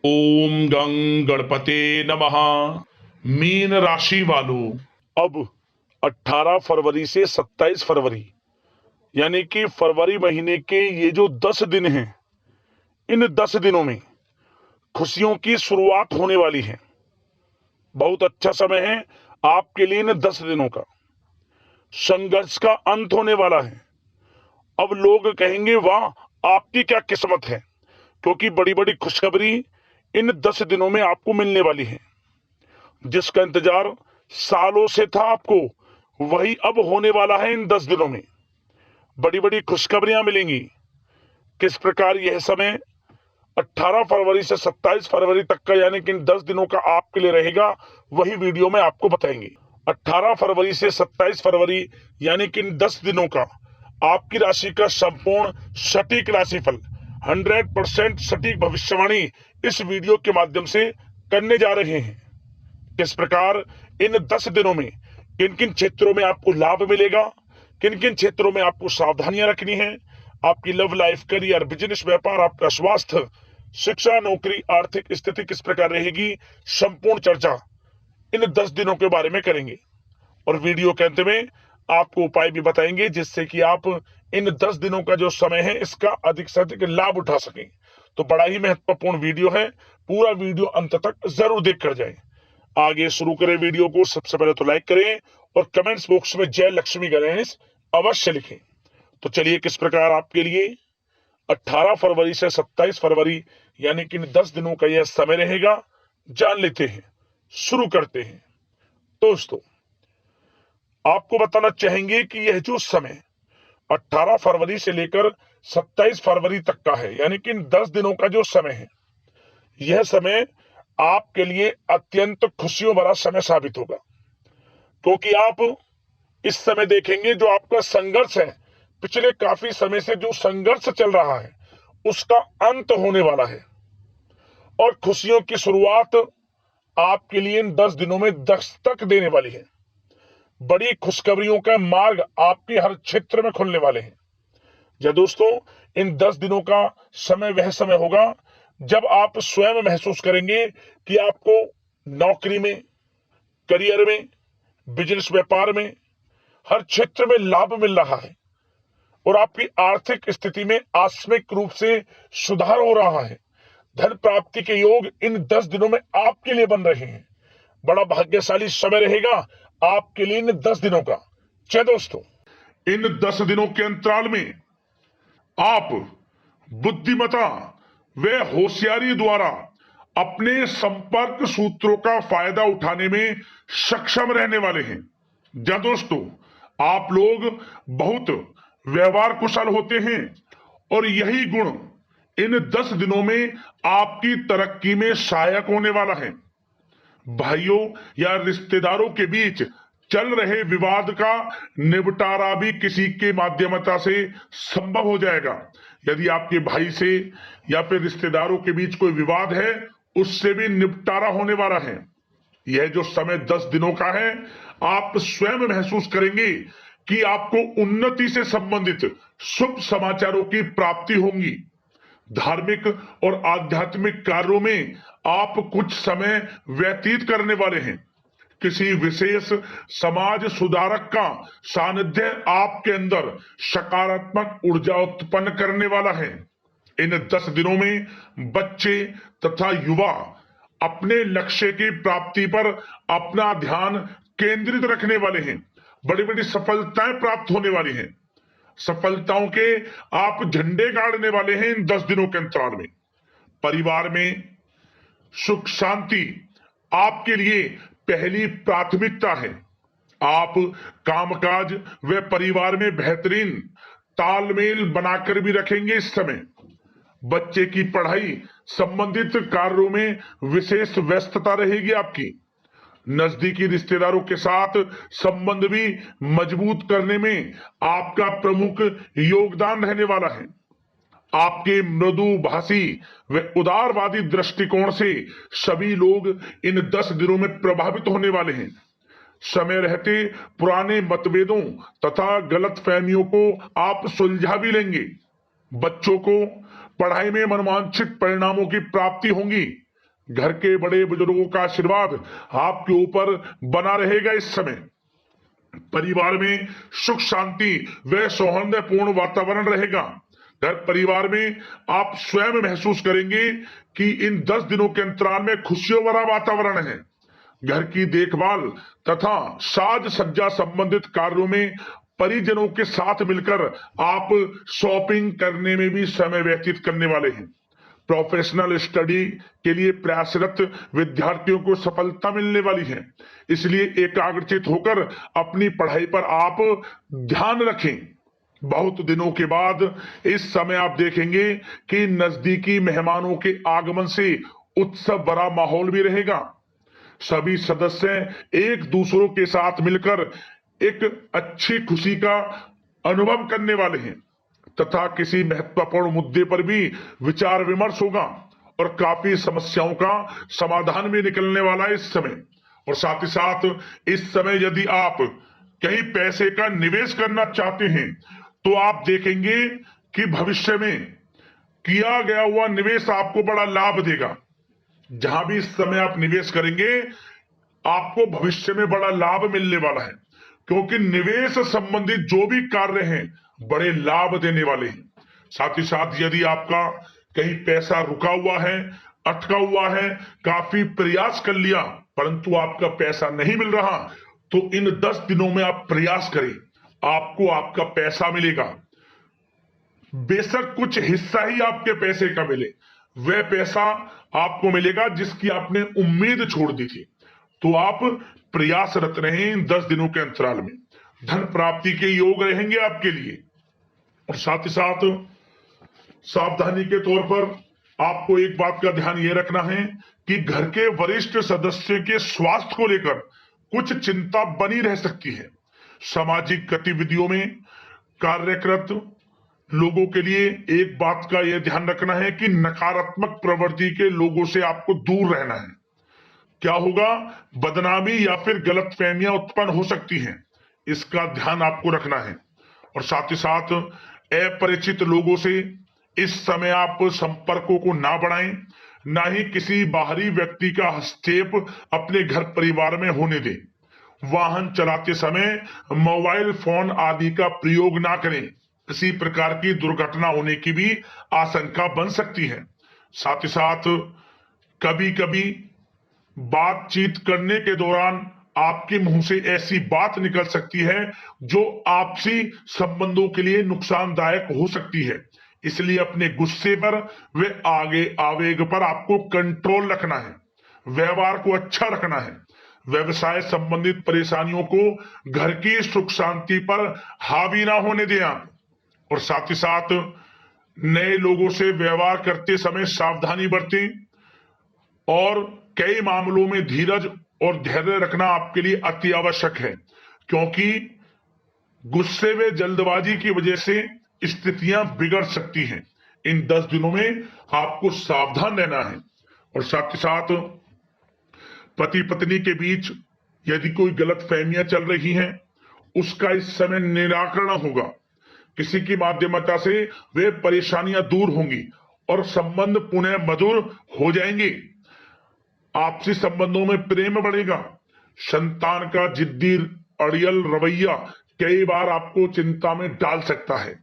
ओम गं गणपते नमः। मीन राशि वालों, अब 18 फरवरी से 27 फरवरी यानी कि फरवरी महीने के ये जो 10 दिन हैं, इन 10 दिनों में खुशियों की शुरुआत होने वाली है। बहुत अच्छा समय है आपके लिए। इन 10 दिनों का संघर्ष का अंत होने वाला है। अब लोग कहेंगे वाह, आपकी क्या किस्मत है, क्योंकि बड़ी बड़ी खुशखबरी इन 10 दिनों में आपको मिलने वाली है। जिसका इंतजार सालों से था आपको, वही अब होने वाला है। इन 10 दिनों में बड़ी बड़ी खुशखबरियां मिलेंगी। किस प्रकार यह समय 18 फरवरी से 27 फरवरी तक का यानी कि इन 10 दिनों का आपके लिए रहेगा, वही वीडियो में आपको बताएंगे। 18 फरवरी से 27 फरवरी यानी कि इन 10 दिनों का आपकी राशि का संपूर्ण सटीक राशिफल, 100% सटीक भविष्यवाणी इस वीडियो के माध्यम से करने जा रहे हैं। किस प्रकार इन 10 दिनों में किन किन क्षेत्रों में आपको लाभ मिलेगा, किन किन क्षेत्रों में आपको सावधानियां रखनी है, आपकी लव लाइफ, करियर, बिजनेस, व्यापार, आपका स्वास्थ्य, शिक्षा, नौकरी, आर्थिक स्थिति किस प्रकार रहेगी, संपूर्ण चर्चा इन 10 दिनों के बारे में करेंगे। और वीडियो के अंत में आपको उपाय भी बताएंगे जिससे कि आप इन 10 दिनों का जो समय है इसका अधिक से अधिक लाभ उठा सकें। तो बड़ा ही महत्वपूर्ण वीडियो है, पूरा वीडियो अंत तक जरूर देख कर जाए। आगे शुरू करें वीडियो को। सबसे पहले तो लाइक करें और कमेंट्स बॉक्स में जय लक्ष्मी गणेश अवश्य लिखें। तो चलिए, किस प्रकार आपके लिए 18 फरवरी से 27 फरवरी यानी कि 10 दिनों का यह समय रहेगा, जान लेते हैं। शुरू करते हैं। दोस्तों, आपको बताना चाहेंगे कि यह जो समय 18 फरवरी से लेकर 27 फरवरी तक का है, यानी कि इन 10 दिनों का जो समय है, यह समय आपके लिए अत्यंत खुशियों भरा समय साबित होगा। क्योंकि आप इस समय देखेंगे जो आपका संघर्ष है, पिछले काफी समय से जो संघर्ष चल रहा है, उसका अंत होने वाला है और खुशियों की शुरुआत आपके लिए इन 10 दिनों में दस्तक देने वाली है। बड़ी खुशखबरियों का मार्ग आपके हर क्षेत्र में खुलने वाले हैं। या दोस्तों, इन 10 दिनों का समय वह समय होगा जब आप स्वयं महसूस करेंगे कि आपको नौकरी में, करियर में, बिजनेस, व्यापार में, हर क्षेत्र में लाभ मिल रहा है और आपकी आर्थिक स्थिति में आकस्मिक रूप से सुधार हो रहा है। धन प्राप्ति के योग इन 10 दिनों में आपके लिए बन रहे हैं। बड़ा भाग्यशाली समय रहेगा आपके लिए इन 10 दिनों का। जय दोस्तों, इन 10 दिनों के अंतराल में आप बुद्धिमता व होशियारी द्वारा अपने संपर्क सूत्रों का फायदा उठाने में सक्षम रहने वाले हैं। या दोस्तों, आप लोग बहुत व्यवहार कुशल होते हैं और यही गुण इन 10 दिनों में आपकी तरक्की में सहायक होने वाला है। भाइयों या रिश्तेदारों के बीच चल रहे विवाद का निपटारा भी किसी के माध्यमता से संभव हो जाएगा। यदि आपके भाई से या फिर रिश्तेदारों के बीच कोई विवाद है, उससे भी निपटारा होने वाला है। यह जो समय 10 दिनों का है, आप स्वयं महसूस करेंगे कि आपको उन्नति से संबंधित शुभ समाचारों की प्राप्ति होगी। धार्मिक और आध्यात्मिक कार्यों में आप कुछ समय व्यतीत करने वाले हैं। किसी विशेष समाज सुधारक का सानिध्य आपके अंदर सकारात्मक ऊर्जा उत्पन्न करने वाला है। इन 10 दिनों में बच्चे तथा युवा अपने लक्ष्य की प्राप्ति पर अपना ध्यान केंद्रित रखने वाले हैं। बड़ी बड़ी सफलताएं प्राप्त होने वाली हैं। सफलताओं के आप झंडे गाड़ने वाले हैं इन 10 दिनों के अंतराल में। परिवार में सुख शांति आपके लिए पहली प्राथमिकता है। आप कामकाज व परिवार में बेहतरीन तालमेल बनाकर भी रखेंगे। इस समय बच्चे की पढ़ाई संबंधित कार्यों में विशेष व्यस्तता रहेगी आपकी। नजदीकी रिश्तेदारों के साथ संबंध भी मजबूत करने में आपका प्रमुख योगदान रहने वाला है। आपके मृदु भाषी व उदारवादी दृष्टिकोण से सभी लोग इन 10 दिनों में प्रभावित होने वाले हैं। समय रहते पुराने मतभेदों तथा गलतफहमियों को आप सुलझा भी लेंगे। बच्चों को पढ़ाई में मनवांछित परिणामों की प्राप्ति होगी। घर के बड़े बुजुर्गों का आशीर्वाद आपके ऊपर बना रहेगा। इस समय परिवार में सुख शांति व सौहार्दपूर्ण वातावरण रहेगा। घर परिवार में आप स्वयं महसूस करेंगे कि इन 10 दिनों के अंतराल में खुशियों भरा वातावरण है। घर की देखभाल तथा साज सज्जा संबंधित कार्यों में परिजनों के साथ मिलकर आप शॉपिंग करने में भी समय व्यतीत करने वाले हैं। प्रोफेशनल स्टडी के लिए प्रयासरत विद्यार्थियों को सफलता मिलने वाली है, इसलिए एकाग्रचित होकर अपनी पढ़ाई पर आप ध्यान रखें। बहुत दिनों के बाद इस समय आप देखेंगे कि नजदीकी मेहमानों के आगमन से उत्सव भरा माहौल भी रहेगा। सभी सदस्य एक दूसरों के साथ मिलकर एक अच्छी खुशी का अनुभव करने वाले हैं तथा किसी महत्वपूर्ण मुद्दे पर भी विचार विमर्श होगा और काफी समस्याओं का समाधान भी निकलने वाला है इस समय। और साथ ही साथ इस समय यदि आप कहीं पैसे का निवेश करना चाहते हैं तो आप देखेंगे कि भविष्य में किया गया हुआ निवेश आपको बड़ा लाभ देगा। जहां भी इस समय आप निवेश करेंगे आपको भविष्य में बड़ा लाभ मिलने वाला है, क्योंकि निवेश संबंधित जो भी कार्य हैं बड़े लाभ देने वाले हैं। साथ ही साथ यदि आपका कहीं पैसा रुका हुआ है, अटका हुआ है, काफी प्रयास कर लिया परंतु आपका पैसा नहीं मिल रहा, तो इन 10 दिनों में आप प्रयास करें, आपको आपका पैसा मिलेगा। बेशक कुछ हिस्सा ही आपके पैसे का मिले, वह पैसा आपको मिलेगा जिसकी आपने उम्मीद छोड़ दी थी। तो आप प्रयासरत रहें इन 10 दिनों के अंतराल में। धन प्राप्ति के योग रहेंगे आपके लिए। और साथ ही साथ सावधानी के तौर पर आपको एक बात का ध्यान यह रखना है कि घर के वरिष्ठ सदस्य के स्वास्थ्य को लेकर कुछ चिंता बनी रह सकती है। सामाजिक गतिविधियों में कार्यरत लोगों के लिए एक बात का यह ध्यान रखना है कि नकारात्मक प्रवृत्ति के लोगों से आपको दूर रहना है। क्या होगा, बदनामी या फिर गलतफहमियां उत्पन्न हो सकती हैं, इसका ध्यान आपको रखना है। और साथ ही साथ अपरिचित लोगों से इस समय आप संपर्कों को ना बढ़ाएं, ना ही किसी बाहरी व्यक्ति का हस्तक्षेप अपने घर परिवार में होने दें। वाहन चलाते समय मोबाइल फोन आदि का प्रयोग ना करें, किसी प्रकार की दुर्घटना होने की भी आशंका बन सकती है। साथ ही साथ कभी कभी बातचीत करने के दौरान आपके मुंह से ऐसी बात निकल सकती है जो आपसी संबंधों के लिए नुकसानदायक हो सकती है, इसलिए अपने गुस्से पर व आगे आवेग पर आपको कंट्रोल रखना है, व्यवहार को अच्छा रखना है। व्यवसाय संबंधित परेशानियों को घर की सुख शांति पर हावी ना होने दें आप। और साथ ही साथ नए लोगों से व्यवहार करते समय सावधानी बरतें और कई मामलों में धीरज और धैर्य रखना आपके लिए अति आवश्यक है, क्योंकि गुस्से में जल्दबाजी की वजह से स्थितियां बिगड़ सकती हैं। इन 10 दिनों में आपको सावधान रहना है। और साथ ही साथ पति पत्नी के बीच यदि कोई गलत फहमियां चल रही हैं उसका इस समय निराकरण होगा। किसी की माध्यमता से वे परेशानियां दूर होंगी और संबंध पुनः मधुर हो जाएंगे। आपसी संबंधों में प्रेम बढ़ेगा। संतान का जिद्दी अड़ियल रवैया कई बार आपको चिंता में डाल सकता है,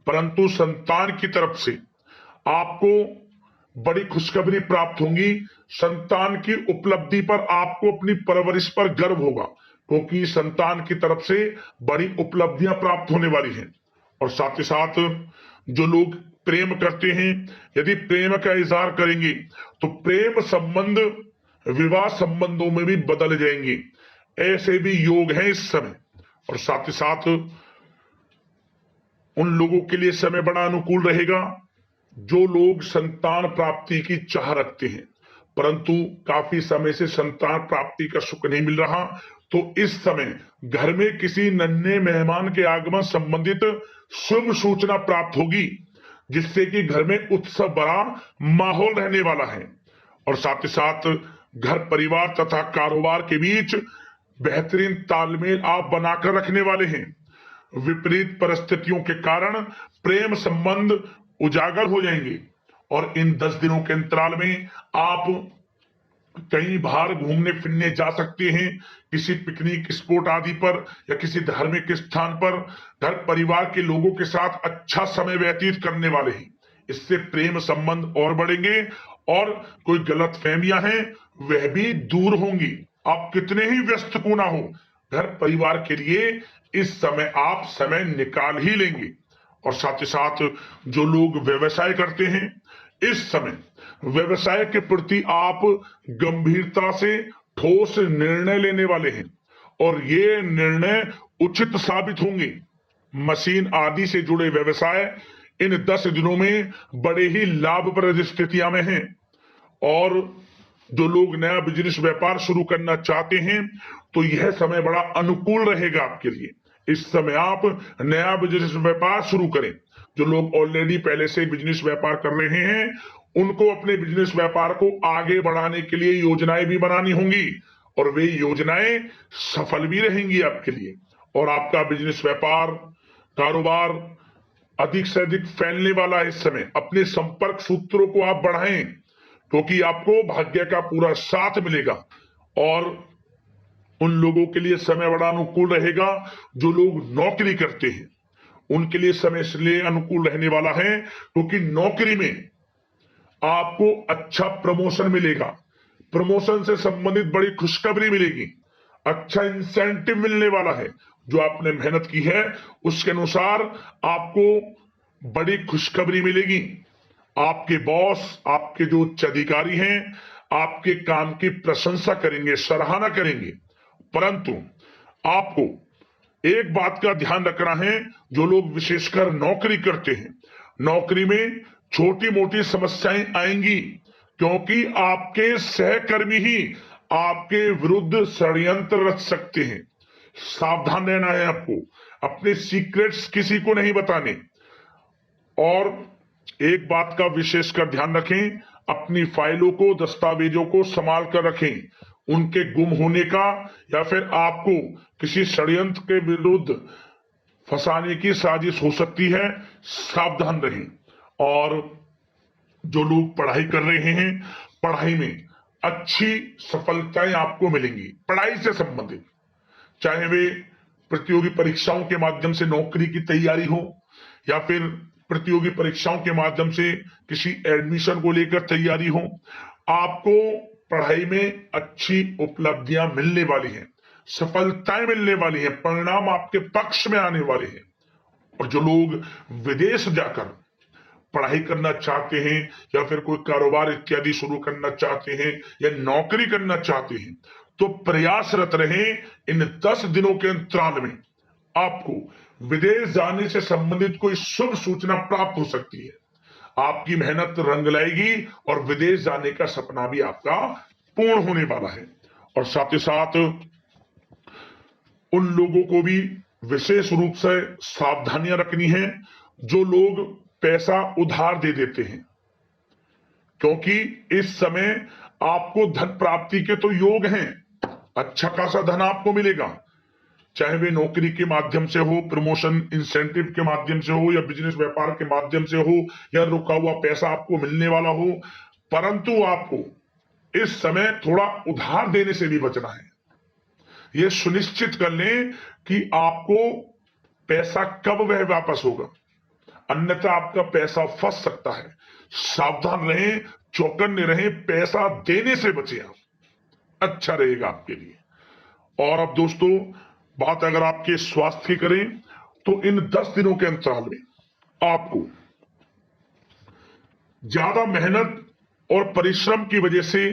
परंतु संतान की तरफ से आपको बड़ी खुशखबरी प्राप्त होगी। संतान की उपलब्धि पर आपको अपनी परवरिश पर गर्व होगा, क्योंकि संतान की तरफ से बड़ी उपलब्धियां प्राप्त होने वाली हैं। और साथ ही साथ जो लोग प्रेम करते हैं यदि प्रेम का इजहार करेंगे तो प्रेम संबंध विवाह संबंधों में भी बदल जाएंगे, ऐसे भी योग हैं इस समय। और साथ ही साथ उन लोगों के लिए समय बड़ा अनुकूल रहेगा जो लोग संतान प्राप्ति की चाह रखते हैं परंतु काफी समय से संतान प्राप्ति का सुख नहीं मिल रहा, तो इस समय घर में किसी नन्हे मेहमान के आगमन संबंधित शुभ सूचना प्राप्त होगी, जिससे कि घर में उत्सव भरा माहौल रहने वाला है। और साथ ही साथ घर परिवार तथा कारोबार के बीच बेहतरीन तालमेल आप बनाकर रखने वाले हैं। विपरीत परिस्थितियों के कारण प्रेम संबंध उजागर हो जाएंगे और इन 10 दिनों के अंतराल में आप कहीं बाहर घूमने फिरने जा सकते हैं, किसी पिकनिक स्पॉट आदि पर या किसी धार्मिक स्थान पर घर परिवार के लोगों के साथ अच्छा समय व्यतीत करने वाले हैं। इससे प्रेम संबंध और बढ़ेंगे और कोई गलत फहमियां हैं वह भी दूर होंगी। आप कितने ही व्यस्त क्यों ना हो, घर परिवार के लिए इस समय आप समय निकाल ही लेंगे। और साथ ही साथ जो लोग व्यवसाय करते हैं, इस समय व्यवसाय के प्रति आप गंभीरता से ठोस निर्णय लेने वाले हैं और ये निर्णय उचित साबित होंगे। मशीन आदि से जुड़े व्यवसाय इन 10 दिनों में बड़े ही लाभप्रद स्थितियां में हैं। और जो लोग नया बिजनेस व्यापार शुरू करना चाहते हैं तो यह समय बड़ा अनुकूल रहेगा आपके लिए। इस समय आप नया बिजनेस व्यापार शुरू करें। जो लोग ऑलरेडी पहले से बिजनेस व्यापार कर रहे हैं उनको अपने बिजनेस व्यापार को आगे बढ़ाने के लिए योजनाएं भी बनानी होंगी और वे योजनाएं सफल भी रहेंगी आपके लिए। और आपका बिजनेस व्यापार कारोबार अधिक से अधिक फैलने वाला है। इस समय अपने संपर्क सूत्रों को आप बढ़ाएं क्योंकि आपको भाग्य का पूरा साथ मिलेगा। और उन लोगों के लिए समय बड़ा अनुकूल रहेगा जो लोग नौकरी करते हैं, उनके लिए समय इसलिए अनुकूल रहने वाला है क्योंकि नौकरी में आपको अच्छा प्रमोशन मिलेगा, प्रमोशन से संबंधित बड़ी खुशखबरी मिलेगी, अच्छा इंसेंटिव मिलने वाला है। जो आपने मेहनत की है उसके अनुसार आपको बड़ी खुशखबरी मिलेगी। आपके बॉस, आपके जो उच्च अधिकारी हैं आपके काम की प्रशंसा करेंगे, सराहना करेंगे। परंतु आपको एक बात का ध्यान रखना है, जो लोग विशेषकर नौकरी करते हैं, नौकरी में छोटी मोटी समस्याएं आएंगी क्योंकि आपके सहकर्मी ही आपके विरुद्ध षड्यंत्र रच सकते हैं। सावधान रहना है आपको, अपने सीक्रेट्स किसी को नहीं बताने। और एक बात का विशेषकर ध्यान रखें, अपनी फाइलों को, दस्तावेजों को संभाल कर रखें। उनके गुम होने का या फिर आपको किसी षड्यंत्र के विरुद्ध फंसाने की साजिश हो सकती है, सावधान रहें। और जो लोग पढ़ाई कर रहे हैं, पढ़ाई में अच्छी सफलताएं आपको मिलेंगी। पढ़ाई से संबंधित चाहे वे प्रतियोगी परीक्षाओं के माध्यम से नौकरी की तैयारी हो या फिर प्रतियोगी परीक्षाओं के माध्यम से किसी एडमिशन को लेकर तैयारी हो, आपको पढ़ाई में अच्छी उपलब्धियां मिलने वाली हैं, सफलताएं मिलने वाली हैं, परिणाम आपके पक्ष में आने वाले हैं। और जो लोग विदेश जाकर पढ़ाई करना चाहते हैं या फिर कोई कारोबार इत्यादि शुरू करना चाहते हैं या नौकरी करना चाहते हैं तो प्रयासरत रहें। इन 10 दिनों के अंतराल में आपको विदेश जाने से संबंधित कोई शुभ सूचना प्राप्त हो सकती है। आपकी मेहनत रंग लाएगी और विदेश जाने का सपना भी आपका पूर्ण होने वाला है। और साथ ही साथ उन लोगों को भी विशेष रूप से सावधानियां रखनी है जो लोग पैसा उधार दे देते हैं, क्योंकि इस समय आपको धन प्राप्ति के तो योग हैं, अच्छा खासा धन आपको मिलेगा, चाहे वे नौकरी के माध्यम से हो, प्रमोशन इंसेंटिव के माध्यम से हो या बिजनेस व्यापार के माध्यम से हो या रुका हुआ पैसा आपको मिलने वाला हो। परंतु आपको इस समय थोड़ा उधार देने से भी बचना है। यह सुनिश्चित कर लें कि आपको पैसा कब वह वापस होगा, अन्यथा आपका पैसा फंस सकता है। सावधान रहें, चौकन्ने रहें, पैसा देने से बचे आप, अच्छा रहेगा आपके लिए। और अब दोस्तों बात अगर आपके स्वास्थ्य की करें तो इन 10 दिनों के अंतराल में आपको ज्यादा मेहनत और परिश्रम की वजह से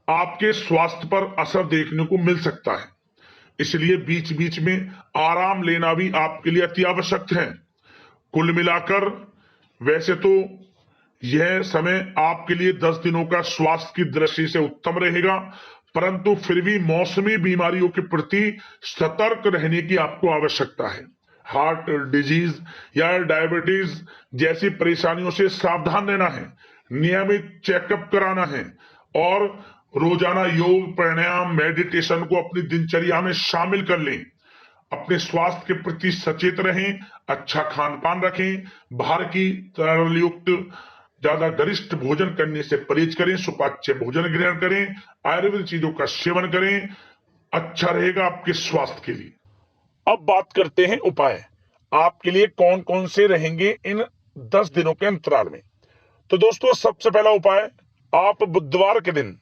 आपके स्वास्थ्य पर असर देखने को मिल सकता है, इसलिए बीच बीच में आराम लेना भी आपके लिए अति आवश्यक है। कुल मिलाकर वैसे तो यह समय आपके लिए 10 दिनों का स्वास्थ्य की दृष्टि से उत्तम रहेगा, परंतु फिर भी मौसमी बीमारियों के प्रति सतर्क रहने की आपको आवश्यकता है। हार्ट डिजीज या डायबिटीज जैसी परेशानियों से सावधान रहना है, नियमित चेकअप कराना है और रोजाना योग, प्राणायाम, मेडिटेशन को अपनी दिनचर्या में शामिल कर लें। अपने स्वास्थ्य के प्रति सचेत रहें, अच्छा खान पान रखें, बाहर की तरल युक्त ज्यादा गरिष्ठ भोजन करने से परहेज करें, सुपाच्य भोजन ग्रहण करें, आयुर्वेदिक चीजों का सेवन करें, अच्छा रहेगा आपके स्वास्थ्य के लिए। अब बात करते हैं उपाय, आपके लिए कौन कौन से रहेंगे इन 10 दिनों के अंतराल में। तो दोस्तों, सबसे पहला उपाय, आप बुधवार के दिन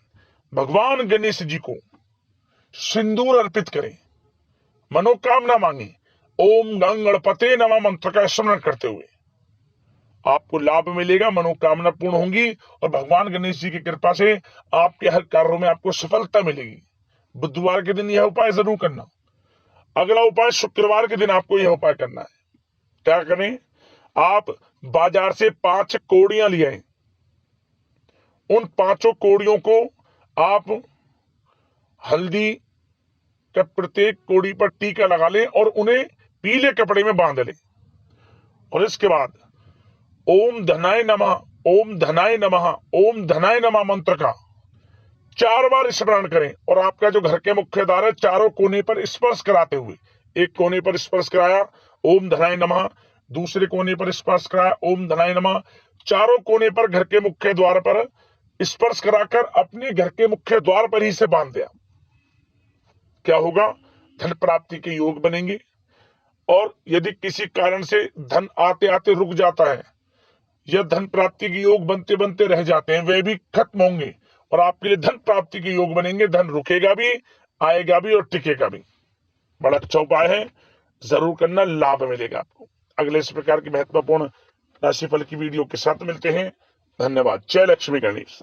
भगवान गणेश जी को सिंदूर अर्पित करें, मनोकामना मांगे, ओम गं गणपते नमः मंत्र का स्मरण करते हुए आपको लाभ मिलेगा, मनोकामना पूर्ण होंगी और भगवान गणेश जी की कृपा से आपके हर कार्यों में आपको सफलता मिलेगी। बुधवार के दिन यह उपाय जरूर करना। अगला उपाय, शुक्रवार के दिन आपको यह उपाय करना है। क्या करें, आप बाजार से 5 कोड़ियां ले आए, उन 5 कोड़ियों को आप हल्दी का प्रत्येक कोड़ी पर टीका लगा लें और उन्हें पीले कपड़े में बांध लें। और इसके बाद ओम धनाय नमः, ओम धनाय नमः, ओम धनाय नमः मंत्र का 4 बार स्मरण करें और आपका जो घर के मुख्य द्वार है चारों कोने पर स्पर्श कराते हुए, एक कोने पर स्पर्श कराया ओम धनाय नमः, दूसरे कोने पर स्पर्श कराया ओम धनाय नमः, चारों कोने पर घर के मुख्य द्वार पर स्पर्श कराकर अपने घर के मुख्य द्वार पर ही से बांध दिया। क्या होगा, धन प्राप्ति के योग बनेंगे। और यदि किसी कारण से धन आते आते रुक जाता है या धन प्राप्ति के योग बनते बनते रह जाते हैं, वे भी खत्म होंगे और आपके लिए धन प्राप्ति के योग बनेंगे। धन रुकेगा भी, आएगा भी और टिकेगा भी। बड़ा अच्छा उपाय है, जरूर करना, लाभ मिलेगा आपको। अगले इस प्रकार की महत्वपूर्ण राशिफल की वीडियो के साथ मिलते हैं। धन्यवाद। जय लक्ष्मी गणेश।